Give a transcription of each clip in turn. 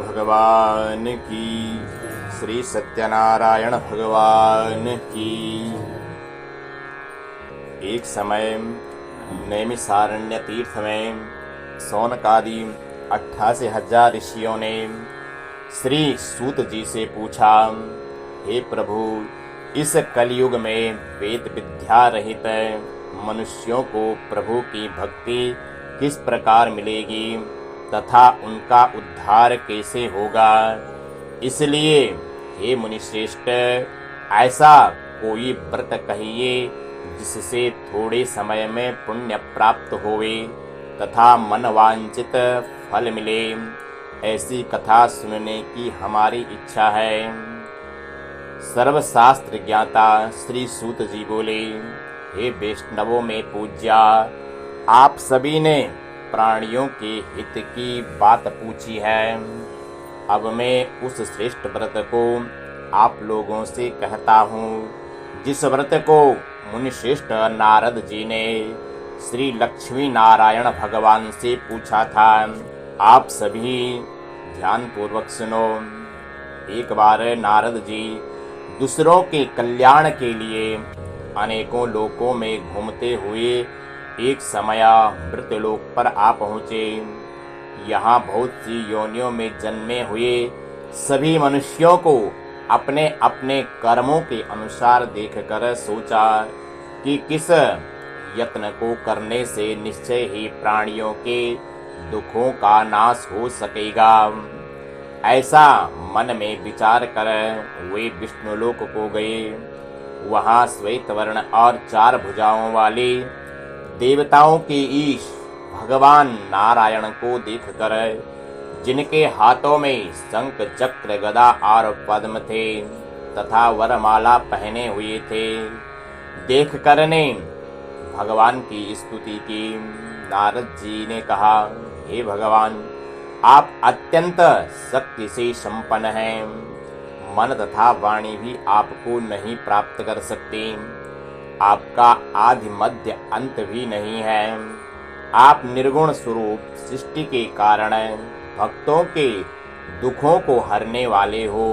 भगवान की, श्री सत्यनारायण भगवान की। एक समय नैमिषारण्य तीर्थ में शौनकादि 88,000 ऋषियों ने श्री सूत जी से पूछा, हे प्रभु, इस कलयुग में वेद विद्या रहित मनुष्यों को प्रभु की भक्ति किस प्रकार मिलेगी तथा उनका उद्धार कैसे होगा। इसलिए हे मुनिश्रेष्ठ, ऐसा कोई व्रत कहिए जिससे थोड़े समय में पुण्य प्राप्त होवे तथा मनवांछित फल मिले। ऐसी कथा सुनने की हमारी इच्छा है। सर्वशास्त्र ज्ञाता श्री सूत जी बोले, हे वैष्णवों में पूज्या, आप सभी ने प्राणियों के हित की बात पूछी है। अब मैं उस श्रेष्ठ व्रत को आप लोगों से कहता हूँ जिस व्रत को मुनिश्रेष्ठ नारद जी ने श्री लक्ष्मी नारायण भगवान से पूछा था। आप सभी ध्यान पूर्वक सुनो। एक बार नारद जी दूसरों के कल्याण के लिए अनेकों लोकों में घूमते हुए एक समय मृतलोक पर आ पहुँचे। यहाँ बहुत सी योनियों में जन्मे हुए सभी मनुष्यों को अपने अपने कर्मों के अनुसार देखकर सोचा कि किस यत्न को करने से निश्चय ही प्राणियों के दुखों का नाश हो सकेगा। ऐसा मन में विचार कर वे विष्णुलोक को गए। वहाँ श्वेत वर्ण और 4 भुजाओं वाले देवताओं के ईश भगवान नारायण को देखकर, जिनके हाथों में शंख चक्र गदा और पद्म थे तथा वरमाला पहने हुए थे, देखकर ने भगवान की स्तुति की। नारद जी ने कहा, हे भगवान, आप अत्यंत शक्ति से संपन्न हैं। मन तथा वाणी भी आपको नहीं प्राप्त कर सकते। आपका आदि मध्य अंत भी नहीं है। आप निर्गुण स्वरूप सृष्टि के कारण भक्तों के दुखों को हरने वाले हो।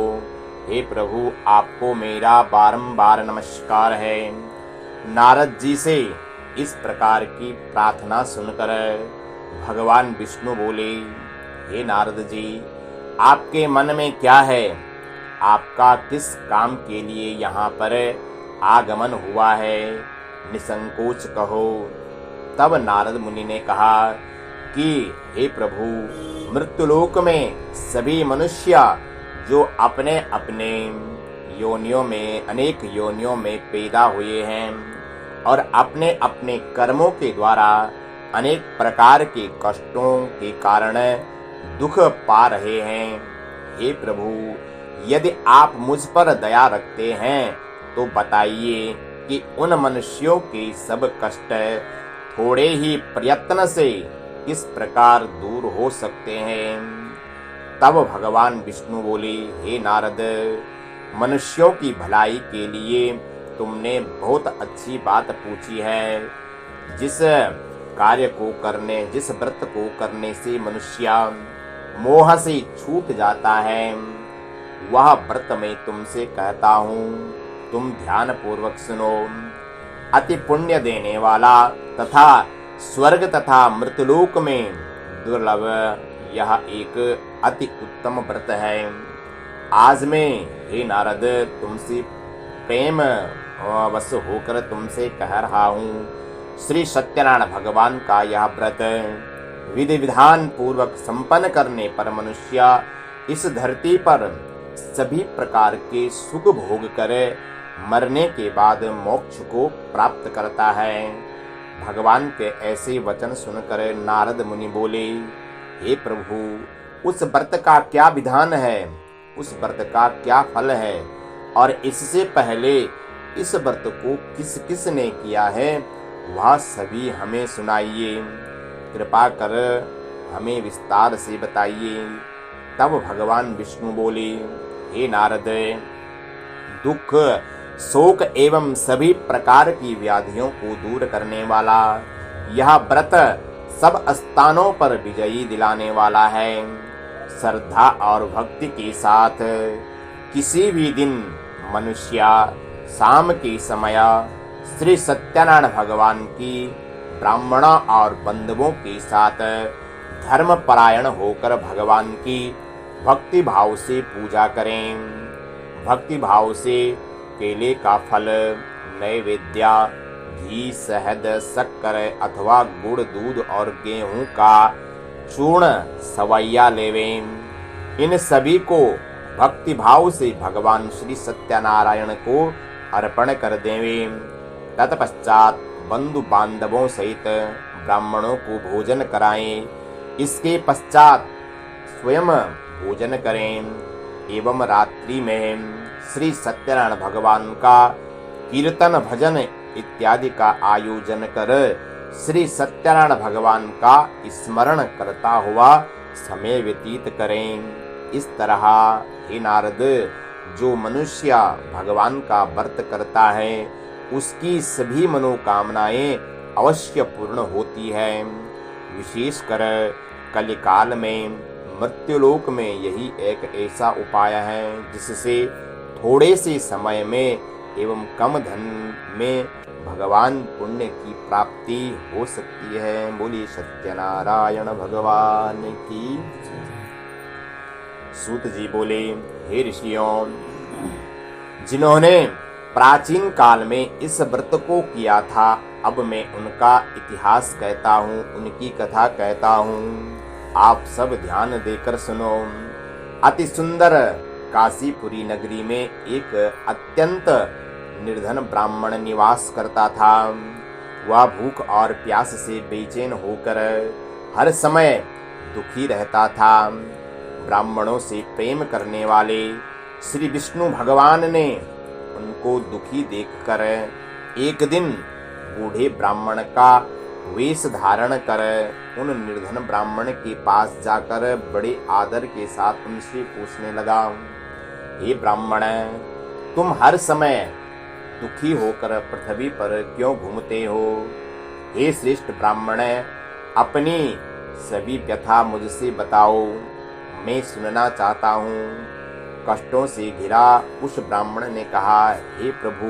हे प्रभु, आपको मेरा बारंबार नमस्कार है। नारद जी से इस प्रकार की प्रार्थना सुनकर भगवान विष्णु बोले, हे नारद जी, आपके मन में क्या है? आपका किस काम के लिए यहाँ पर आगमन हुआ है? निसंकोच कहो। तब नारद मुनि ने कहा कि हे प्रभु, मृत्युलोक में सभी मनुष्य जो अपने अपने योनियों में अनेक योनियों में पैदा हुए हैं और अपने अपने कर्मों के द्वारा अनेक प्रकार के कष्टों के कारण दुख पा रहे हैं। हे प्रभु, यदि आप मुझ पर दया रखते हैं तो बताइए कि उन मनुष्यों के सब कष्ट थोड़े ही प्रयत्न से किस प्रकार दूर हो सकते हैं। तब भगवान विष्णु बोले, हे नारद, मनुष्यों की भलाई के लिए तुमने बहुत अच्छी बात पूछी है। जिस कार्य को करने, जिस व्रत को करने से मनुष्य मोह से छूट जाता है, वह व्रत मैं तुमसे कहता हूँ, तुम ध्यान पूर्वक सुनो। अति पुण्य देने वाला तथा स्वर्ग तथा मृतलोक में दुर्लभ यह एक अति उत्तम व्रत है। आज मैं, हे नारद, तुमसे प्रेम वश होकर तुमसे कह रहा हूँ। श्री सत्यनारायण भगवान का यह व्रत विधि विधान पूर्वक संपन्न करने पर मनुष्य इस धरती पर सभी प्रकार के सुख भोग कर मरने के बाद मोक्ष को प्राप्त करता है। भगवान के ऐसे वचन सुनकर नारद मुनि बोले, हे प्रभु, उस व्रत का क्या विधान है? उस व्रत का क्या फल है और इससे पहले इस व्रत को किस किस ने किया है, वह सभी हमें सुनाइए। कृपा कर हमें विस्तार से बताइए। तब भगवान विष्णु बोले, हे नारद, दुख, शोक एवं सभी प्रकार की व्याधियों को दूर करने वाला यह व्रत सब स्थानों पर विजयी दिलाने वाला है। श्रद्धा और भक्ति के साथ किसी भी दिन मनुष्य शाम के समय श्री सत्यनारायण भगवान की ब्राह्मणों और बंधुओं के साथ धर्म परायण होकर भगवान की भक्ति भाव से पूजा करें। भक्ति भाव से केले का फल, नैवेद्य, घी, शहद, शक्कर अथवा गुड़, दूध और गेहूं का चूर्ण सवैया लेवें। इन सभी को भक्ति भाव से भगवान श्री सत्यनारायण को अर्पण कर देवें। तत्पश्चात बंधु बांधवों सहित ब्राह्मणों को भोजन कराएं। इसके पश्चात स्वयं भोजन करें एवं रात्रि में श्री सत्यनारायण भगवान का कीर्तन, भजन इत्यादि का आयोजन कर श्री सत्यनारायण भगवान का स्मरण करता हुआ समय व्यतीत करें। इस तरह हे नारद, जो मनुष्य भगवान का व्रत करता है उसकी सभी मनोकामनाएं अवश्य पूर्ण होती है। विशेषकर कलिकाल में मृत्युलोक में यही एक ऐसा उपाय है जिससे थोड़े से समय में एवं कम धन में भगवान पुण्य की प्राप्ति हो सकती है। बोलिए सत्यनारायण भगवान की। सूत जी बोले, हे ऋषियों, जिन्होंने प्राचीन काल में इस व्रत को किया था, अब मैं उनका इतिहास कहता हूँ, उनकी कथा कहता हूँ। आप सब ध्यान देकर सुनो। अति सुंदर काशीपुरी नगरी में एक अत्यंत निर्धन ब्राह्मण निवास करता था। वह भूख और प्यास से बेचैन होकर हर समय दुखी रहता था। ब्राह्मणों से प्रेम करने वाले श्री विष्णु भगवान ने उनको दुखी देखकर एक दिन बूढ़े ब्राह्मण का वेश धारण कर उन निर्धन ब्राह्मण के पास जाकर बड़े आदर के साथ उनसे पूछने लगा, हे ब्राह्मण, तुम हर समय दुखी होकर पृथ्वी पर क्यों घूमते हो? हे श्रेष्ठ ब्राह्मण, अपनी सभी व्यथा मुझसे बताओ, मैं सुनना चाहता हूँ। कष्टों से घिरा उस ब्राह्मण ने कहा, हे प्रभु,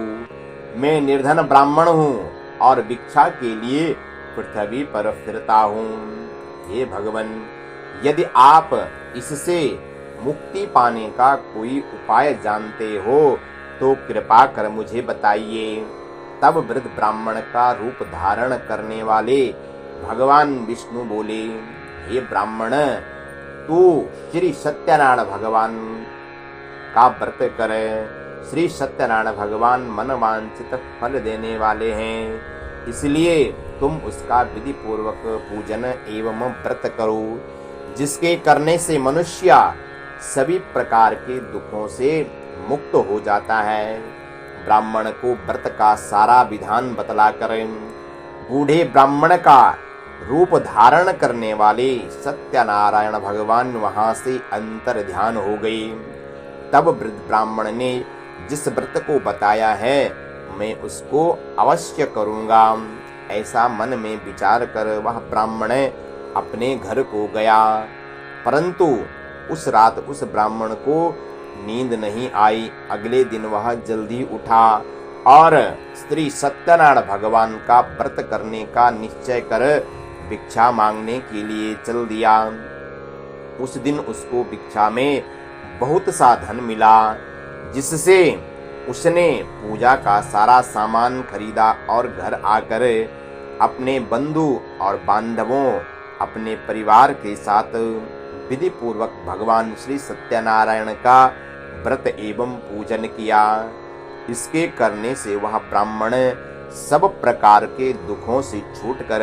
मैं निर्धन ब्राह्मण हूँ और भिक्षा के लिए पृथ्वी पर फिरता हूँ। हे भगवान, यदि आप इससे मुक्ति पाने का कोई उपाय जानते हो तो कृपा कर मुझे बताइए। तब वृद्ध ब्राह्मण का रूप धारण करने वाले भगवान विष्णु बोले, हे ब्राह्मण, तू श्री सत्यनारायण भगवान का व्रत कर। श्री सत्यनारायण भगवान मनवांछित फल देने वाले हैं, इसलिए तुम उसका विधि पूर्वक पूजन एवं व्रत करो, जिसके करने से मनुष्य सभी प्रकार के दुखों से मुक्त हो जाता है। ब्राह्मण को व्रत का सारा विधान बतलाकर बूढ़े ब्राह्मण का रूप धारण करने वाले सत्यनारायण भगवान वहां से अंतर ध्यान हो गए। तब वृद्ध ब्राह्मण ने जिस व्रत को बताया है मैं उसको अवश्य करूंगा, ऐसा मन में विचार कर वह ब्राह्मण अपने घर को गया। परंतु उस रात उस ब्राह्मण को नींद नहीं आई। अगले दिन वह जल्दी उठा और श्री सत्यनारायण भगवान का व्रत करने का निश्चय कर भिक्षा मांगने के लिए चल दिया। उस दिन उसको भिक्षा में बहुत सा धन मिला, जिससे उसने पूजा का सारा सामान खरीदा और घर आकर अपने बंधु और बांधवों, अपने परिवार के साथ विधि पूर्वक भगवान श्री सत्यनारायण का व्रत एवं पूजन किया। इसके करने से वह ब्राह्मण सब प्रकार के दुखों से छूटकर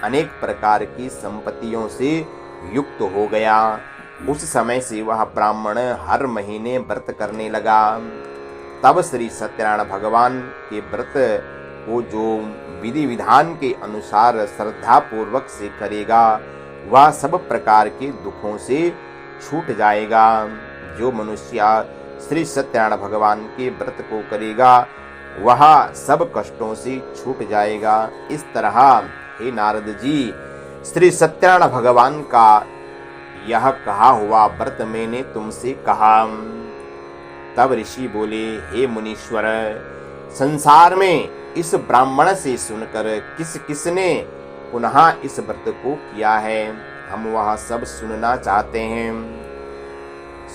अनेक प्रकार की संपत्तियों से युक्त हो गया। उस समय से वह ब्राह्मण हर महीने व्रत करने लगा। तब श्री सत्यनारायण भगवान के व्रत को जो विधि विधान के अनुसार श्रद्धा पूर्वक से करेगा, वह सब प्रकार के दुखों से छूट जाएगा। जो मनुष्य श्री सत्यनारायण भगवान के व्रत को करेगा, वह सब कष्टों से छूट जाएगा। इस तरह हे नारद जी, श्री सत्यनारायण भगवान का यह कहा हुआ व्रत मैंने तुमसे कहा। तब ऋषि बोले, हे मुनीश्वर, संसार में इस ब्राह्मण से सुनकर किस किसने पुनः इस व्रत को किया है, हम वह सब सुनना चाहते हैं।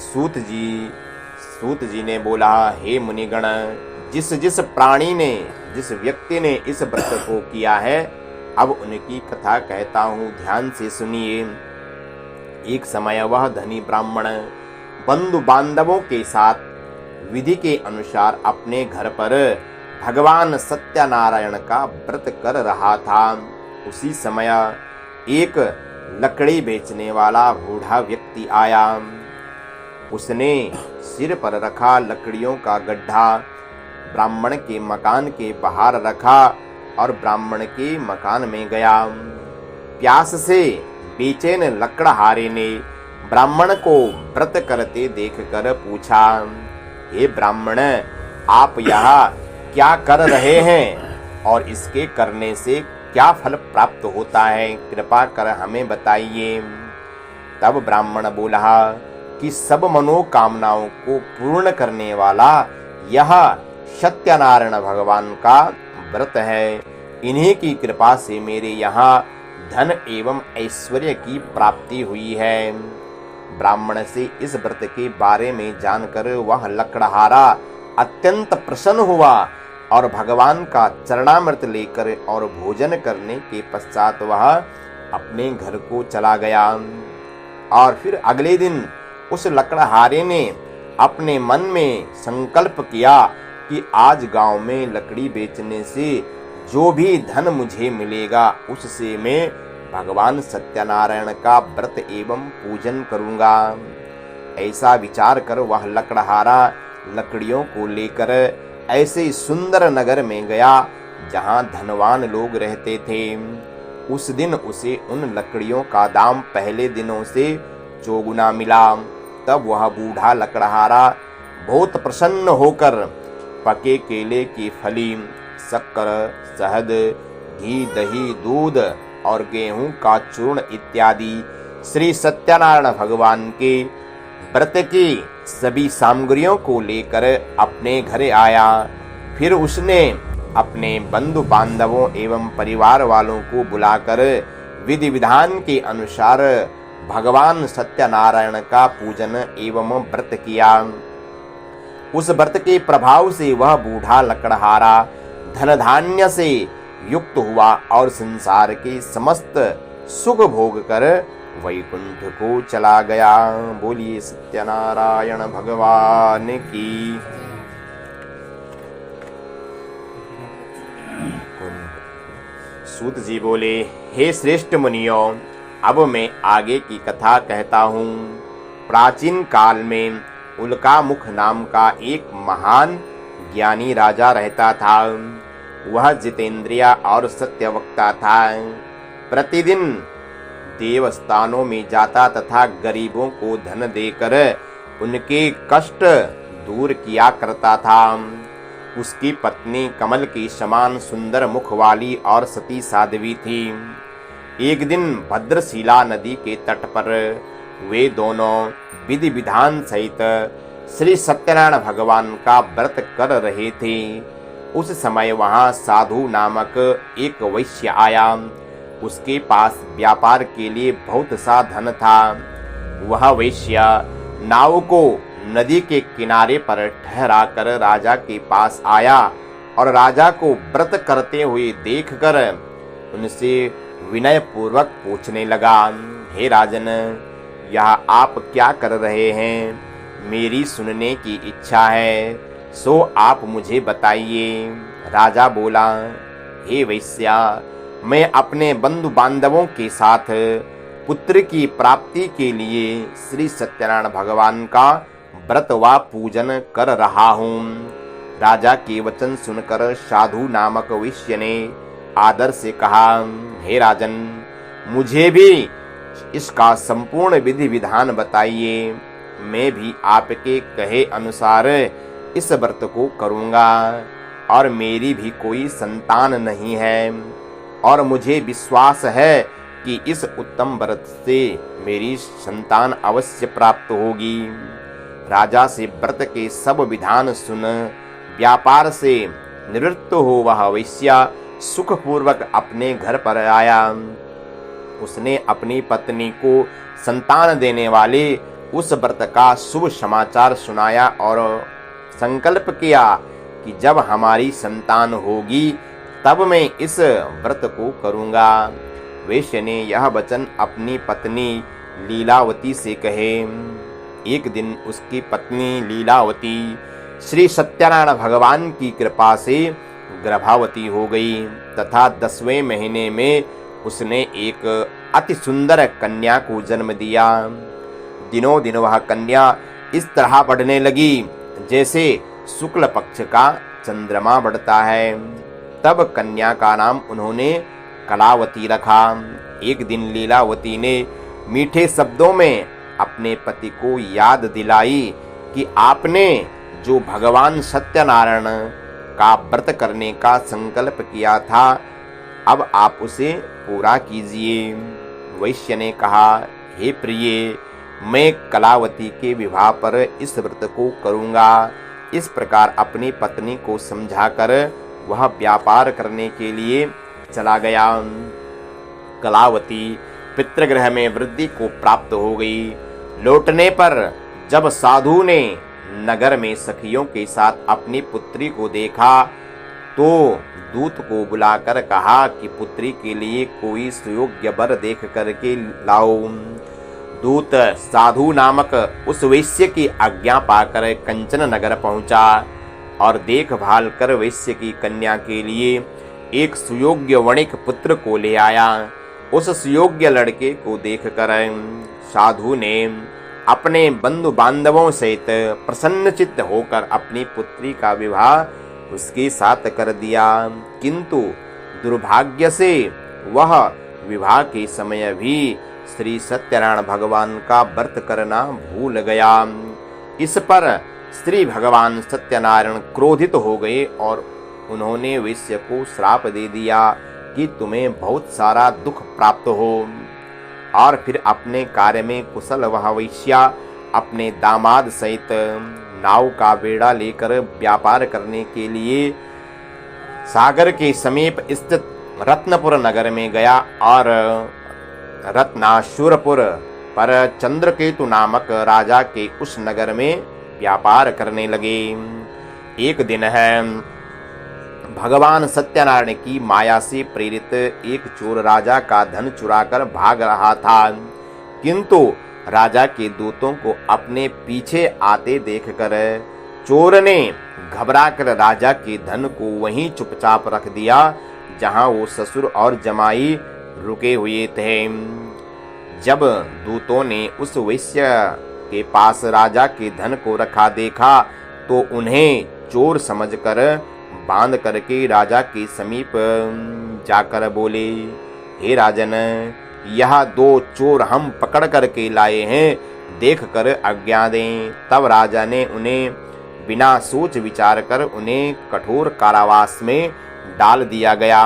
सूत जी ने बोला, हे मुनिगण, जिस जिस प्राणी ने, जिस व्यक्ति ने इस व्रत को किया है, अब उनकी कथा कहता हूँ, ध्यान से सुनिए। एक समय वह धनी ब्राह्मण बंधु बांधवों के साथ विधि के अनुसार अपने घर पर भगवान सत्यनारायण का व्रत कर रहा था। उसी समय एक लकड़ी बेचने वाला बूढ़ा व्यक्ति आया। उसने सिर पर रखा लकड़ियों का गड्ढा ब्राह्मण के मकान के बाहर रखा और ब्राह्मण के मकान में गया। प्यास से बेचैन लकड़हारे ने ब्राह्मण को व्रत करते देखकर पूछा, हे ब्राह्मण, आप यहाँ क्या कर रहे हैं और इसके करने से क्या फल प्राप्त होता है, कृपा कर हमें बताइए। तब ब्राह्मण बोला कि सब मनोकामनाओं को पूर्ण करने वाला यह सत्यनारायण भगवान का व्रत है। इन्हीं की कृपा से मेरे यहाँ धन एवं ऐश्वर्य की प्राप्ति हुई है। ब्राह्मण से इस व्रत के बारे में जानकर वह लकड़हारा अत्यंत प्रसन्न हुआ और भगवान का चरणामृत लेकर और भोजन करने के पश्चात वह अपने घर को चला गया। और फिर अगले दिन उस लकड़हारे ने अपने मन में संकल्प किया कि आज गांव में लकड़ी बेचने से जो भी धन मुझे मिलेगा, उससे मैं भगवान सत्यनारायण का व्रत एवं पूजन करूंगा। ऐसा विचार कर वह लकड़हारा लकड़ियों को लेकर ऐसे सुंदर नगर में गया जहां धनवान लोग रहते थे। उस दिन उसे उन लकड़ियों का दाम पहले दिनों से चौगुना मिला। तब वह बूढ़ा लकड़हारा बहुत प्रसन्न होकर पके केले की फली, शक्कर, शहद, घी, दही, दूध और गेहूं का चूर्ण इत्यादि श्री सत्यनारायण भगवान के व्रत की सभी सामग्रियों को लेकर अपने घर आया। फिर उसने अपने बंधु बांधवों एवं परिवार वालों को बुलाकर विधि विधान के अनुसार भगवान सत्यनारायण का पूजन एवं व्रत किया। उस व्रत के प्रभाव से वह बूढ़ा लकड़हारा धन धान्य से युक्त हुआ और संसार के समस्त सुख भोग कर वैकुंठ को चला गया। बोलिए सत्यनारायण भगवान की। सूत जी बोले, हे श्रेष्ठ मुनियों, अब मैं आगे की कथा कहता हूँ। प्राचीन काल में उल्कामुख नाम का एक महान ज्ञानी राजा रहता था। वह जितेंद्रिय और सत्यवक्ता था। प्रतिदिन देवस्थानों में जाता तथा गरीबों को धन देकर उनके कष्ट दूर किया करता था। उसकी पत्नी कमल के समान सुंदर मुख वाली और सती साध्वी थी। एक दिन भद्रशिला नदी के तट पर वे दोनों विधि विधान सहित श्री सत्यनारायण भगवान का व्रत कर रहे थे। उस समय वहां साधु नामक एक वैश्य आया। उसके पास व्यापार के लिए बहुत सा धन था। वह वैश्य नाव को नदी के किनारे पर ठहरा कर राजा के पास आया और राजा को व्रत करते हुए देखकर उनसे विनय पूर्वक पूछने लगा, हे राजन, यह आप क्या कर रहे हैं? मेरी सुनने की इच्छा है, सो आप मुझे बताइए। राजा बोला, हे वैश्या, मैं अपने बंधु बांधवों के साथ पुत्र की प्राप्ति के लिए श्री सत्यनारायण भगवान का व्रत व पूजन कर रहा हूँ। राजा के वचन सुनकर साधु नामक वैश्य ने आदर से कहा, हे राजन, मुझे भी इसका संपूर्ण विधि विधान बताइए। मैं भी आपके कहे अनुसार इस व्रत को करूँगा और मेरी भी कोई संतान नहीं है और मुझे विश्वास है कि इस उत्तम व्रत से मेरी संतान अवश्य प्राप्त होगी। राजा से व्रत के सब विधान सुन व्यापार से निवृत्त हो वह वैश्य सुखपूर्वक अपने घर पर आया। उसने अपनी पत्नी को संतान देने वाले उस व्रत का शुभ समाचार सुनाया और संकल्प किया कि जब हमारी संतान होगी तब मैं इस व्रत को करूँगा। वैश्य ने यह वचन अपनी पत्नी लीलावती से कहे। एक दिन उसकी पत्नी लीलावती श्री सत्यनारायण भगवान की कृपा से गर्भवती हो गई तथा 10वें महीने में उसने एक अति सुंदर कन्या को जन्म दिया। दिनों दिन वह कन्या इस तरह बढ़ने लगी जैसे शुक्ल पक्ष का चंद्रमा बढ़ता है। तब कन्या का नाम उन्होंने कलावती रखा। एक दिन लीलावती ने मीठे शब्दों में अपने पति को याद दिलाई कि आपने जो भगवान सत्यनारायण का व्रत करने का संकल्प किया था, अब आप उसे पूरा कीजिए। वैश्य ने कहा, हे प्रिय, मैं कलावती के विवाह पर इस व्रत को करूँगा। इस प्रकार अपनी पत्नी को समझाकर वह व्यापार करने के लिए चला गया। कलावती पितृगृह में वृद्धि को प्राप्त हो गई। लौटने पर जब साधु ने नगर में सखियों के साथ अपनी पुत्री को देखा तो दूत को बुलाकर कहा कि पुत्री के लिए कोई सुयोग्य वर देख करके लाओ। दूत साधु नामक उस वैश्य की आज्ञा पाकर कंचन नगर पहुंचा और देखभाल कर वैश्य की कन्या के लिए एक सुयोग्य वणिक पुत्र को ले आया। उस सुयोग्य लड़के को देखकर साधु ने अपने बंधु बांधवों सहित प्रसन्नचित्त होकर अपनी पुत्री का विवाह उसके साथ कर दिया। किंतु दुर्भाग्य से वह विवाह के समय भी श्री सत्यनारायण भगवान का व्रत करना भूल गया। इस पर श्री भगवान सत्यनारायण क्रोधित हो गए और उन्होंने वैश्य को श्राप दे दिया कि तुम्हें बहुत सारा दुख प्राप्त हो। और फिर अपने कार्य में कुशल वह वैश्य अपने दामाद सहित नाव का बेड़ा लेकर व्यापार करने के लिए सागर के समीप स्थित रत्नपुर नगर में गया और रत्नासुरपुर पर चंद्रकेतु नामक राजा के उस नगर में व्यापार करने लगे। एक दिन है, भगवान सत्यनारायण की माया से प्रेरित एक चोर राजा का धन चुराकर भाग रहा था, किंतु राजा के दूतों को अपने पीछे आते देखकर चोर ने घबराकर राजा के धन को वहीं चुपचाप रख दिया जहां वो ससुर और जमाई रुके हुए थे। जब दूतों ने उस वैश्य के पास राजा के धन को रखा देखा तो उन्हें चोर समझकर बांध करके राजा के समीप जाकर बोले, हे राजन, यह 2 चोर हम पकड़ करके लाए हैं, देख कर आज्ञा दें। तब राजा ने उन्हें बिना सोच विचार कर उन्हें कठोर कारावास में डाल दिया गया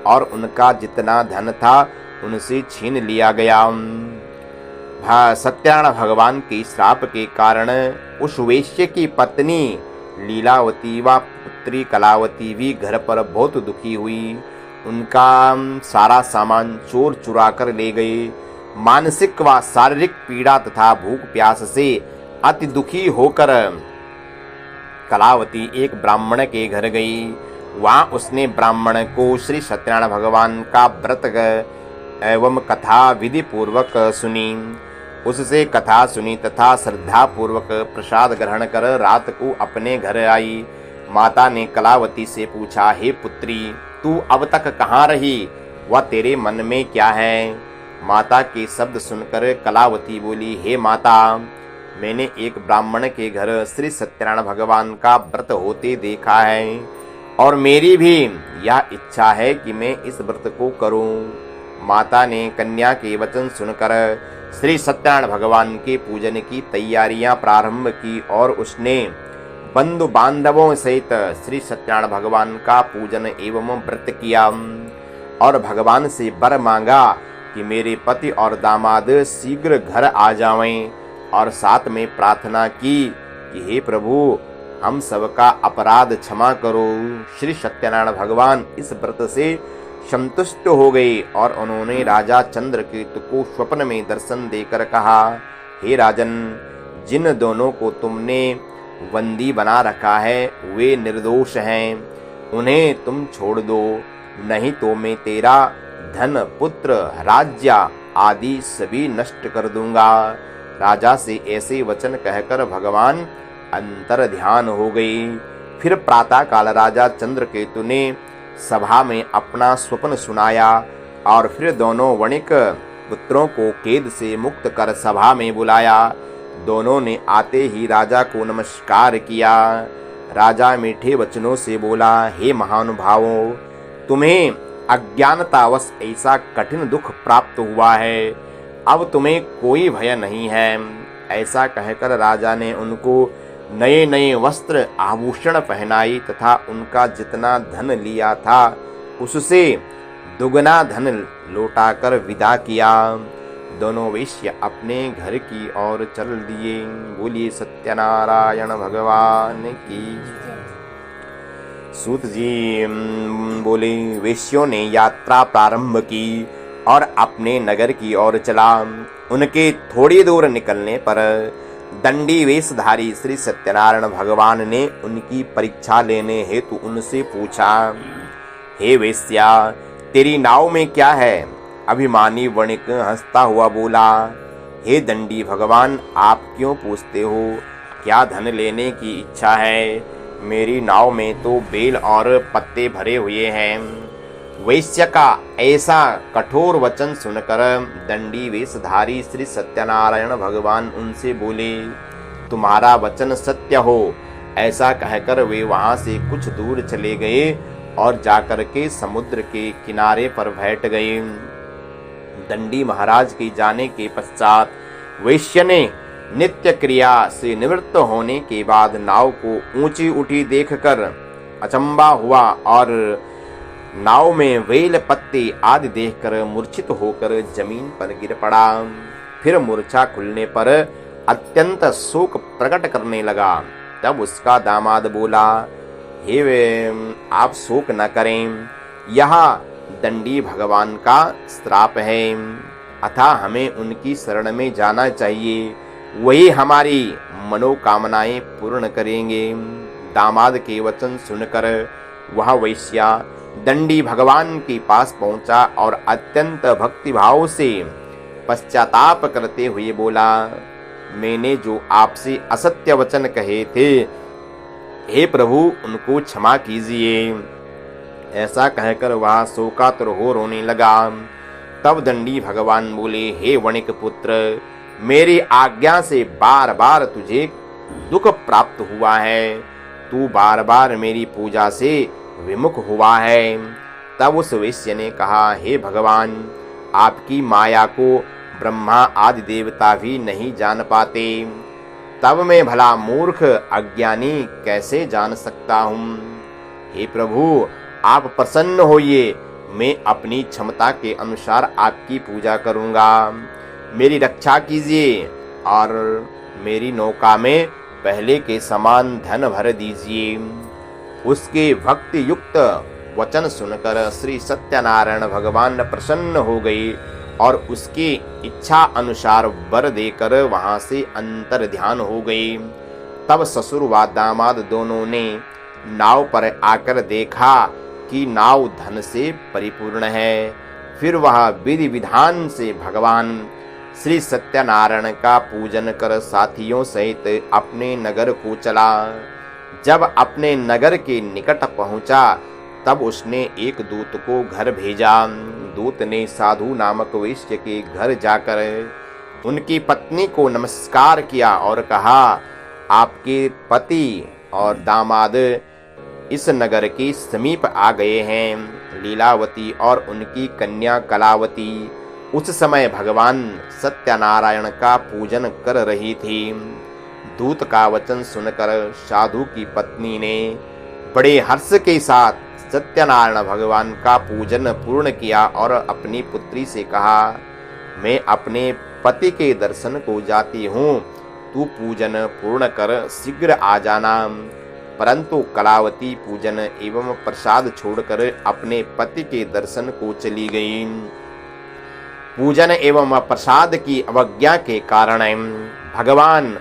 और उनका जितना धन था उनसे छीन लिया गया। सत्यनारायण भगवान के श्राप के कारण उस वैश्य की पत्नी लीलावती व पुत्री कलावती भी घर पर बहुत दुखी हुई। उनका सारा सामान चोर चुरा कर ले गए। मानसिक व शारीरिक पीड़ा तथा भूख प्यास से अति दुखी होकर कलावती एक ब्राह्मण के घर गई। वहाँ उसने ब्राह्मण को श्री सत्यनारायण भगवान का व्रत एवं कथा विधि पूर्वक सुनी। उससे कथा सुनी तथा श्रद्धा पूर्वक प्रसाद ग्रहण कर रात को अपने घर आई। माता ने कलावती से पूछा, हे पुत्री, तू अब तक कहाँ रही व तेरे मन में क्या है? माता के शब्द सुनकर कलावती बोली, हे माता, मैंने एक ब्राह्मण के घर श्री सत्यनारायण भगवान का व्रत होते देखा है और मेरी भी यह इच्छा है कि मैं इस व्रत को करूं। माता ने कन्या के वचन सुनकर श्री सत्यनारायण भगवान के पूजन की तैयारियां प्रारंभ की और उसने बंधु बांधवों सहित श्री सत्यनारायण भगवान का पूजन एवं व्रत किया और भगवान से वर मांगा कि मेरे पति और दामाद शीघ्र घर आ जावें और साथ में प्रार्थना की कि हे प्रभु, हम सबका अपराध क्षमा करो। श्री सत्यनारायण भगवान इस व्रत से संतुष्ट हो गए और उन्होंने राजा चंद्रकेतु को स्वप्न में दर्शन देकर कहा, हे राजन, जिन दोनों को तुमने बंदी बना रखा है वे निर्दोष हैं, उन्हें तुम छोड़ दो, नहीं तो मैं तेरा धन, पुत्र, राज्य आदि सभी नष्ट कर दूंगा। राजा से ऐसे वचन कहकर भगवान अंतर ध्यान हो गई। फिर प्रातः काल राजा चंद्रकेतु ने सभा में अपना स्वप्न सुनाया और फिर दोनों वणिक पुत्रों को कैद से मुक्त कर सभा में बुलाया। दोनों ने आते ही राजा को नमस्कार किया। राजा मीठे वचनों से बोला, हे महानुभावों, तुम्हें अज्ञानतावश ऐसा कठिन दुख प्राप्त हुआ है, अब तुम्हें कोई भय नहीं है। ऐसा कहकर राजा ने उनको नए नए वस्त्र आभूषण पहनाई तथा उनका जितना धन लिया था उससे दुगना धन लौटाकर विदा किया। दोनों वैश्य अपने घर की ओर चल दिए। बोलिए सत्यनारायण भगवान की। सूत जी बोले, वैश्यों ने यात्रा प्रारंभ की और अपने नगर की ओर चला। उनके थोड़ी दूर निकलने पर दंडी वेशधारी श्री सत्यनारायण भगवान ने उनकी परीक्षा लेने हेतु उनसे पूछा, हे वेश्या, तेरी नाव में क्या है? अभिमानी वणिक हंसता हुआ बोला, हे दंडी भगवान, आप क्यों पूछते हो? क्या धन लेने की इच्छा है? मेरी नाव में तो बेल और पत्ते भरे हुए हैं। वैश्य का ऐसा कठोर वचन सुनकर दंडी वेशधारी श्री सत्यनारायण भगवान उनसे बोले, तुम्हारा वचन सत्य हो। ऐसा कहकर वे वहां से कुछ दूर चले गए और जाकर के समुद्र के किनारे पर बैठ गए। दंडी महाराज के जाने के पश्चात वैश्य ने नित्य क्रिया से निवृत्त होने के बाद नाव को ऊंची उठी देखकर अचंबा हुआ और नाव में वेल पत्ते आदि देखकर मूर्छित होकर जमीन पर गिर पड़ा। फिर मूर्छा खुलने पर अत्यंत शोक प्रकट करने लगा। तब उसका दामाद बोला, हे आप शोक न करें, यह दंडी भगवान का श्राप है, अतः हमें उनकी शरण में जाना चाहिए, वही हमारी मनोकामनाएं पूर्ण करेंगे। दामाद के वचन सुनकर वह वैश्या दंडी भगवान के पास पहुंचा और अत्यंत भक्तिभाव से पश्चाताप करते हुए बोला, मैंने जो आपसे असत्य वचन कहे थे, हे प्रभु, उनको क्षमा कीजिए। ऐसा कहकर वह शोकातुर हो रोने लगा। तब दंडी भगवान बोले, हे वणिक पुत्र, मेरी आज्ञा से बार बार तुझे दुख प्राप्त हुआ है, तू बार बार मेरी पूजा से विमुख हुआ है। तब उस वैश्य ने कहा, हे भगवान, आपकी माया को ब्रह्मा आदि देवता भी नहीं जान पाते, तब मैं भला मूर्ख अज्ञानी कैसे जान सकता हूँ। हे प्रभु, आप प्रसन्न होइए, मैं अपनी क्षमता के अनुसार आपकी पूजा करूँगा। मेरी रक्षा कीजिए और मेरी नौका में पहले के समान धन भर दीजिए। उसके भक्ति युक्त वचन सुनकर श्री सत्यनारायण भगवान प्रसन्न हो गए और उसकी इच्छा अनुसार वर देकर वहां से अंतर ध्यान हो गए। तब ससुर व दामाद दोनों ने नाव पर आकर देखा कि नाव धन से परिपूर्ण है। फिर वह विधि विधान से भगवान श्री सत्यनारायण का पूजन कर साथियों सहित अपने नगर को चला। जब अपने नगर के निकट पहुंचा तब उसने एक दूत को घर भेजा। दूत ने साधु नामक वैश्य के घर जाकर उनकी पत्नी को नमस्कार किया और कहा, आपके पति और दामाद इस नगर के समीप आ गए हैं। लीलावती और उनकी कन्या कलावती उस समय भगवान सत्यनारायण का पूजन कर रही थी। दूत का वचन सुनकर साधु की पत्नी ने बड़े हर्ष के साथ सत्यनारायण भगवान का पूजन पूर्ण किया और अपनी पुत्री से कहा, मैं अपने पति के दर्शन को जाती हूँ, तू पूजन पूर्ण कर शीघ्र आ जाना। परंतु कलावती पूजन एवं प्रसाद छोड़कर अपने पति के दर्शन को चली गई। पूजन एवं प्रसाद की अवज्ञा के कारण भगवान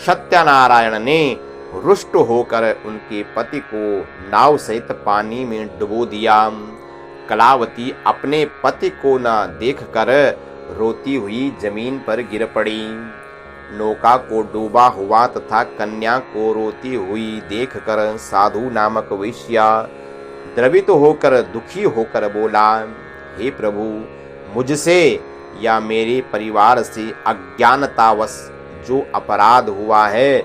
सत्यनारायण ने रुष्ट होकर उनके पति को नाव सहित पानी में डुबो दिया। कलावती अपने पति को न देखकर रोती हुई जमीन पर गिर पड़ी। नौका को डूबा हुआ तथा कन्या को रोती हुई देखकर साधु नामक वैश्य द्रवित होकर दुखी होकर बोला, हे प्रभु, मुझसे या मेरे परिवार से अज्ञानतावश जो अपराध हुआ है,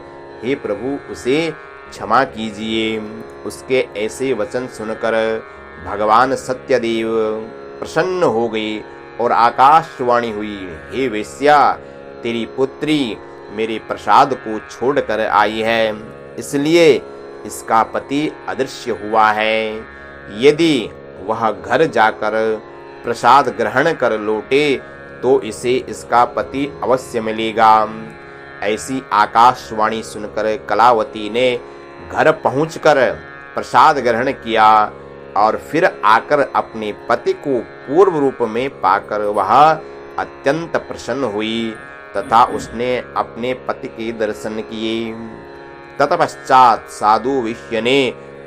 हे प्रभु उसे क्षमा कीजिए। उसके ऐसे वचन सुनकर भगवान सत्यदेव प्रसन्न हो गए और आकाशवाणी हुई, हे वेश्या, तेरी पुत्री मेरे प्रसाद को छोड़कर आई है, इसलिए इसका पति अदृश्य हुआ है। यदि वह घर जाकर प्रसाद ग्रहण कर लौटे तो इसे इसका पति अवश्य मिलेगा। ऐसी आकाशवाणी सुनकर कलावती ने घर पहुंचकर प्रसाद ग्रहण किया और फिर आकर अपने पति को पूर्व रूप में पाकर वह अत्यंत प्रसन्न हुई तथा उसने अपने पति के दर्शन किए। तत्पश्चात साधु वैश्य ने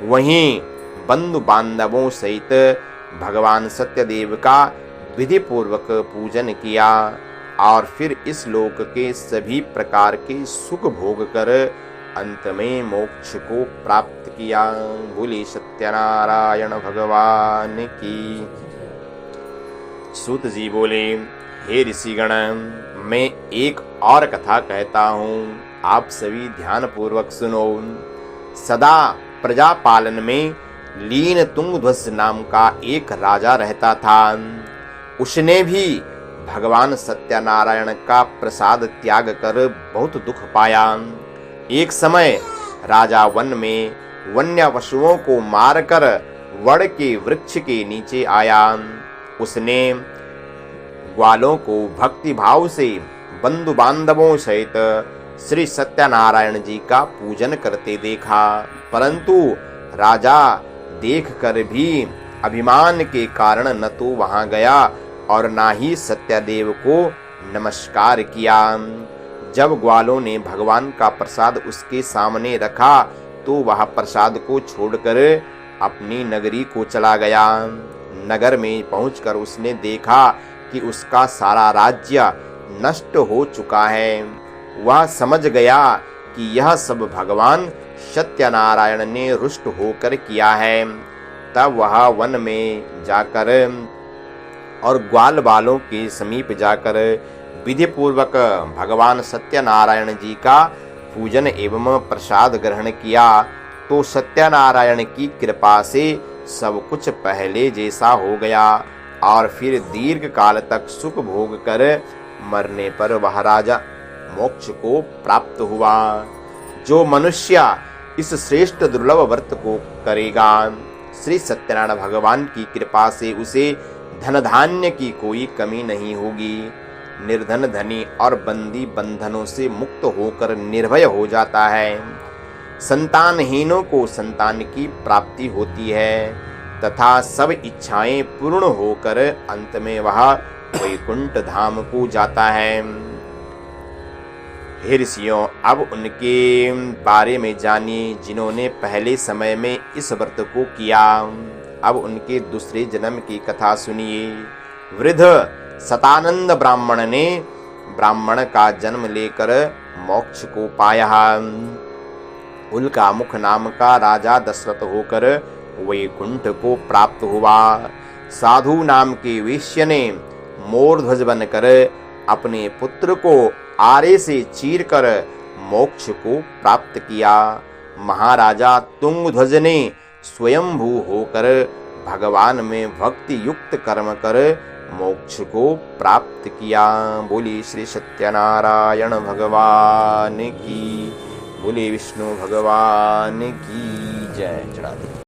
वहीं बंधु बांधवों सहित भगवान सत्यदेव का विधि पूर्वक पूजन किया और फिर इस लोक के सभी प्रकार के सुख भोग कर अंत में मोक्ष को प्राप्त किया। बोले सत्यनारायण भगवान की। सूत जी बोले, हे ऋषिगण, मैं एक और कथा कहता हूँ, आप सभी ध्यान पूर्वक सुनो। सदा प्रजा पालन में लीन तुंगध्वज नाम का एक राजा रहता था। उसने भी भगवान सत्यनारायण का प्रसाद त्याग कर बहुत दुख पाया। एक समय राजा वन में वन्य पशुओं को मारकर वड़ के वृक्ष के नीचे आया। उसने ग्वालों को भक्ति भाव से बंधु बांधवों सहित श्री सत्यनारायण जी का पूजन करते देखा, परंतु राजा देखकर भी अभिमान के कारण न तो वहां गया और ना ही सत्यदेव को नमस्कार किया। जब ग्वालों ने भगवान का प्रसाद उसके सामने रखा तो वह प्रसाद को छोड़कर अपनी नगरी को चला गया। नगर में पहुंचकर उसने देखा कि उसका सारा राज्य नष्ट हो चुका है। वह समझ गया कि यह सब भगवान सत्यनारायण ने रुष्ट होकर किया है। तब वह वन में जाकर और ग्वाल बालों के समीप जाकर विधि पूर्वक भगवान सत्यनारायण जी का पूजन एवं प्रसाद ग्रहण किया तो सत्यनारायण की कृपा से सब कुछ पहले जैसा हो गया और फिर दीर्घ काल तक सुख भोग कर मरने पर वह राजा मोक्ष को प्राप्त हुआ। जो मनुष्य इस श्रेष्ठ दुर्लभ व्रत को करेगा, श्री सत्यनारायण भगवान की कृपा से उसे धन धान्य की कोई कमी नहीं होगी। निर्धन धनी और बंदी बंधनों से मुक्त होकर निर्भय हो जाता है। संतानहीनों को संतान की प्राप्ति होती है तथा सब इच्छाएं पूर्ण होकर अंत में वह वैकुंठ धाम को जाता है। हे ऋषियों, अब उनके बारे में जानिए जिन्होंने पहले समय में इस व्रत को किया। अब उनके दूसरे जन्म की कथा सुनिए। वृद्ध सतानंद ब्राह्मण ने ब्राह्मण का जन्म लेकर मोक्ष को पाया। उल्का मुख नाम का राजा दशरथ होकर वैकुंठ को प्राप्त हुआ। साधु नाम के वेश्य ने मोरध्वज बनकर अपने पुत्र को आरे से चीरकर मोक्ष को प्राप्त किया। महाराजा तुंगध्वज ने स्वयंभू होकर भगवान में भक्ति युक्त कर्म कर मोक्ष को प्राप्त किया। बोली श्री सत्यनारायण भगवान की, बोले विष्णु भगवान की जय। चढ़ा